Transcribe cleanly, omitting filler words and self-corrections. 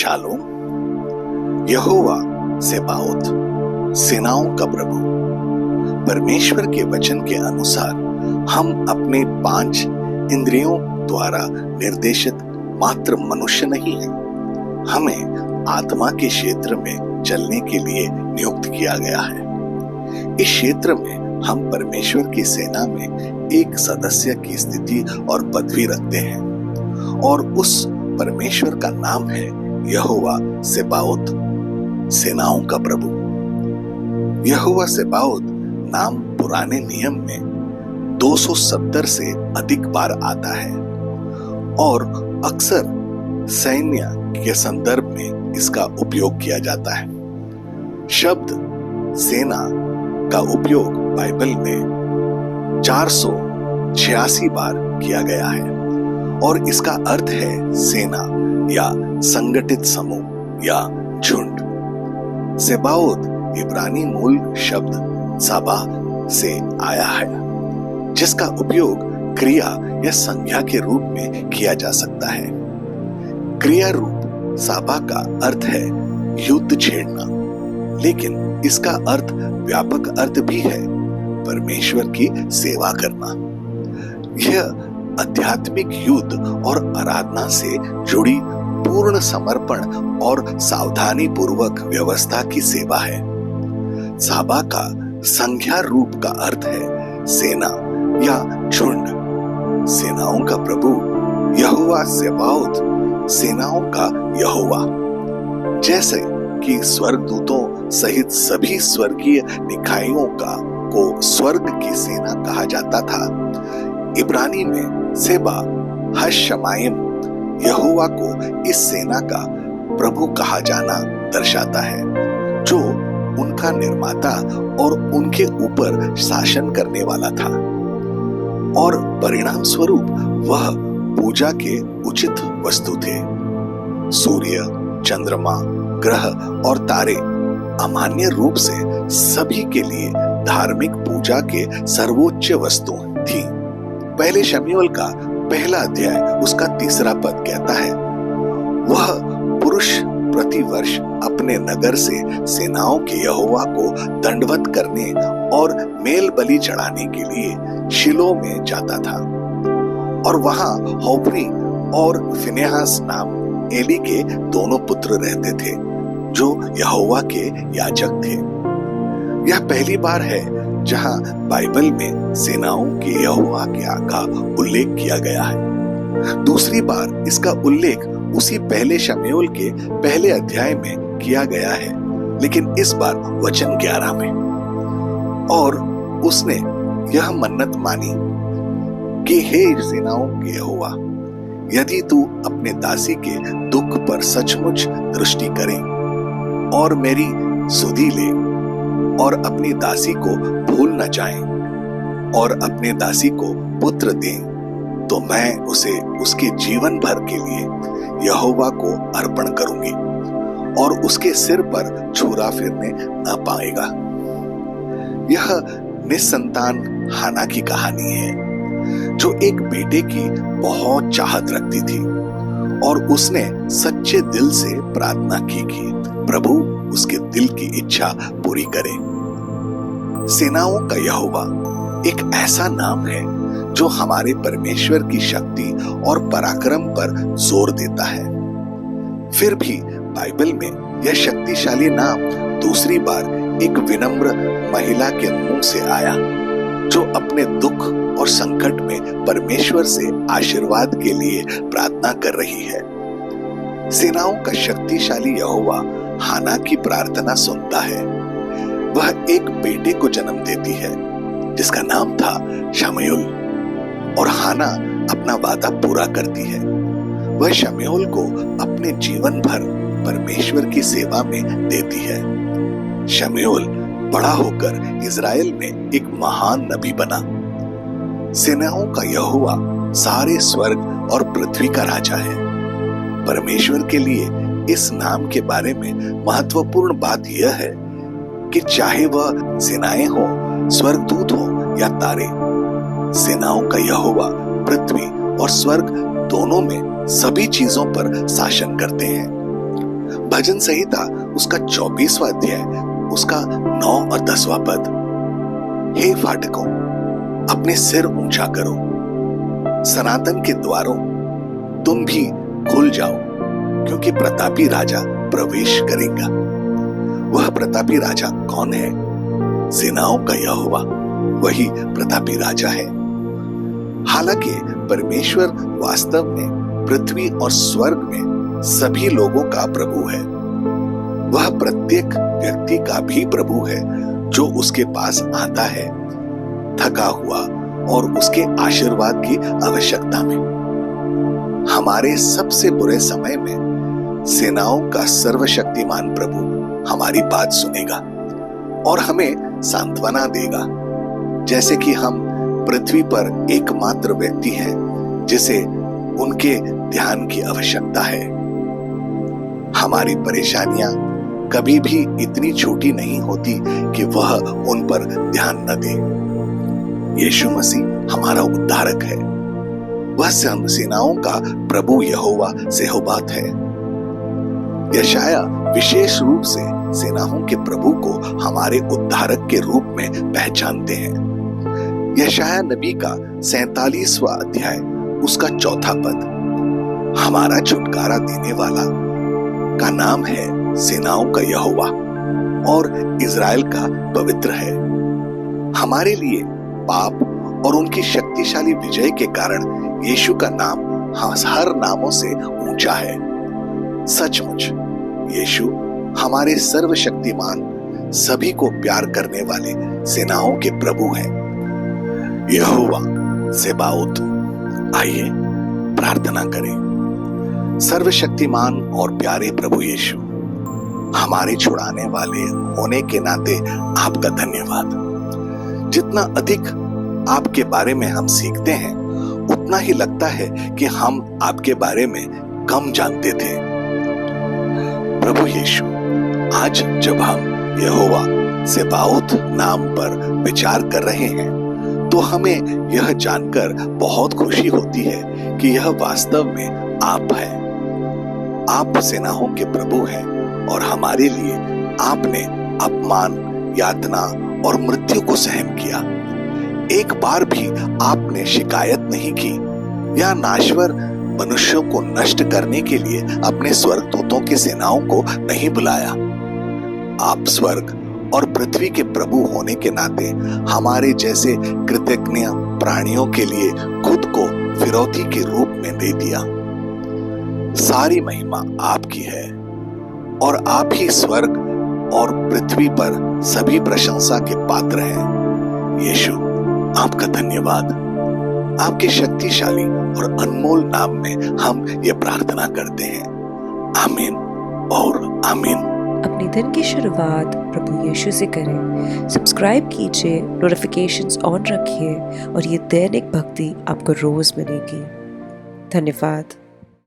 Shalom. यहोवा सेबाओत, सेनाओं का प्रभु। परमेश्वर के वचन के अनुसार हम अपने 5 इंद्रियों द्वारा निर्देशित मात्र मनुष्य नहीं हैं। हमें आत्मा के क्षेत्र में चलने के लिए नियुक्त किया गया है। इस क्षेत्र में हम परमेश्वर की सेना में एक सदस्य की स्थिति और पदवी रखते हैं और उस परमेश्वर का नाम है यहोवा सेबाओत, सेनाओं का प्रभु। यहोवा सेबाओत नाम पुराने नियम में 270 से अधिक बार आता है और अक्सर सैन्य के संदर्भ में इसका उपयोग किया जाता है। शब्द सेना का उपयोग बाइबल में 486 बार किया गया है और इसका अर्थ है सेना या संगठित समूह या झुंड। सेबाओत इब्रानी मूल शब्द साबा से आया है, जिसका उपयोग क्रिया या संज्ञा के रूप में किया जा सकता है। क्रिया रूप साबा का अर्थ है युद्ध छेड़ना, लेकिन इसका अर्थ व्यापक अर्थ भी है परमेश्वर की सेवा करना। यह आध्यात्मिक युद्ध और आराधना से जुड़ी पूर्ण समर्पण और सावधानी पूर्वक व्यवस्था की सेवा है। साबा का संज्ञा रूप का अर्थ है सेना या झुंड। सेनाओं का प्रभु यहोवा सेबाओत, सेनाओं का यहोवा। जैसे कि स्वर्गदूतों सहित सभी स्वर्गीय निकायों को स्वर्ग की सेना कहा जाता था, इब्रानी में सेबा हशमाइम यहोवा को इस सेना का प्रभु कहा जाना दर्शाता है, जो उनका निर्माता और उनके ऊपर शासन करने वाला था। और परिणाम स्वरूप वह पूजा के उचित वस्तु थे। सूर्य, चंद्रमा, ग्रह और तारे अमान्य रूप से सभी के लिए धार्मिक पूजा के सर्वोच्च वस्तु थी। पहले शमूएल का पहला अध्याय उसका 3 पद कहता है, वह पुरुष प्रतिवर्ष अपने नगर से सेनाओं के यहोवा को दंडवत करने और मेल बलि चढ़ाने के लिए शिलो में जाता था। और वहां होप्नी और फिनेहास नाम एली के दोनों पुत्र रहते थे, जो यहोवा के याजक थे। यह पहली बार है जहां बाइबल में सेनाओं के यहोवा का उल्लेख किया गया है। दूसरी बार इसका उल्लेख उसी पहले शमूएल के पहले अध्याय में किया गया है, लेकिन इस बार वचन 11 में। और उसने यह मन्नत मानी कि हे सेनाओं के यहोवा, यदि तू अपने दासी के दुख पर सचमुच दृष्टि करे और मेरी सुधि ले और अपनी दासी को भूल न जाए और अपने दासी को पुत्र दे, तो मैं उसे उसके जीवन भर के लिए यहोवा को अर्पण करूंगी और उसके सिर पर छुरा फिरने न पाएगा। यह निसंतान हाना की कहानी है, जो एक बेटे की बहुत चाहत रखती थी और उसने सच्चे दिल से प्रार्थना की कि प्रभु उसके दिल की इच्छा पूरी करे। सेनाओं का यहोवा एक ऐसा नाम है जो हमारे परमेश्वर की शक्ति और पराक्रम पर जोर देता है। फिर भी बाइबल में यह शक्तिशाली नाम दूसरी बार एक विनम्र महिला के मुंह से आया, जो अपने दुख और संकट में परमेश्वर से आशीर्वाद के लिए प्रार्थना कर रही है। सेनाओं का शक्तिशाली यहोवा हाना की प्रार्थना सुनता है। वह एक बेटे को जन्म देती है जिसका नाम था शमूएल, और हाना अपना वादा पूरा करती है। वह शमूएल को अपने जीवन भर परमेश्वर की सेवा में देती है। शमूएल बड़ा होकर इज़राइल में एक महान नबी बना। सेनाओं का यहोवा सारे स्वर्ग और पृथ्वी का राजा है। परमेश्वर के लिए इस नाम के बारे में महत्वपूर्ण बात यह है कि चाहे वह सेनाएं हो, स्वर्गदूत हो या तारे, सेनाओं का यहोवा पृथ्वी और स्वर्ग दोनों में सभी चीजों पर शासन करते हैं। भजन संहिता उसका 24वां अध्याय उसका 9 और 10वां पद। हे फाटकों, अपने सिर ऊंचा करो, सनातन के द्वारों तुम भी खुल जाओ, क्योंकि प्रतापी राजा प्रवेश करेगा। वह प्रतापी राजा कौन है? सेनाओं का यहोवा वही प्रतापी राजा है। हालांकि परमेश्वर वास्तव में पृथ्वी और स्वर्ग में सभी लोगों का प्रभु है। वह प्रत्येक व्यक्ति का भी प्रभु है जो उसके पास आता है थका हुआ और उसके आशीर्वाद की आवश्यकता में। हमारे सबसे बुरे समय में सेनाओं का सर्वशक्तिमान प्रभु हमारी बात सुनेगा और हमें सांत्वना देगा, जैसे कि हम पृथ्वी पर एकमात्र व्यक्ति हैं जिसे उनके ध्यान की आवश्यकता है। हमारी परेशानियां कभी भी इतनी छोटी नहीं होती कि वह उन पर ध्यान न दे। यीशु मसीह हमारा उद्धारक है। वह सेनाओं का प्रभु यहोवा सेहोबात है। यशाया विशेष रूप से सेनाओं के प्रभु को हमारे उद्धारक के रूप में पहचानते हैं। यशाया नबी का 47वां अध्याय उसका 4था पद। हमारा छुटकारा देने वाला का नाम है सेनाओं का यहोवा और इज़राइल का पवित्र है। हमारे लिए पाप और उनकी शक्तिशाली विजय के कारण यीशु का नाम हर नामों से ऊंचा है। सचमुच यीशु हमारे सर्वशक्तिमान, सभी को प्यार करने वाले सेनाओं के प्रभु हैं। यहोवा सेबाओत। आइए प्रार्थना करें। सर्वशक्तिमान और प्यारे प्रभु यीशु, हमारे छुड़ाने वाले होने के नाते आपका धन्यवाद। जितना अधिक आपके बारे में हम सीखते हैं, उतना ही लगता है कि हम आपके बारे में कम जानते थे। प्रभु यीशु, आज जब हम यहोवा सेबाओत नाम पर विचार कर रहे हैं, तो हमें यह जानकर बहुत खुशी होती है कि यह वास्तव में आप हैं। आप सेनाओं के प्रभु हैं और हमारे लिए आपने अपमान, यातना और मृत्यु को सहन किया। एक बार भी आपने शिकायत नहीं की या नाश्वर मनुष्यों को नष्ट करने के लिए अपने स्वर्गदूतों की सेनाओं को नहीं बुलाया। आप स्वर्ग और पृथ्वी के प्रभु होने के नाते हमारे जैसे कृतज्ञ प्राणियों के लिए खुद को फिरौती के रूप में दे दिया। सारी महिमा आपकी है और आप ही स्वर्ग और पृथ्वी पर सभी प्रशंसा के पात्र हैं। यीशु, आपका धन्यवाद। आपके शक्तिशाली और अनमोल नाम में हम ये प्रार्थना करते हैं। आमीन और आमीन। अपने दिन की शुरुआत प्रभु यीशु से करें। सब्सक्राइब कीजिए, नोटिफिकेशंस ऑन रखिए और ये दैनिक भक्ति आपको रोज मिलेगी। धन्यवाद।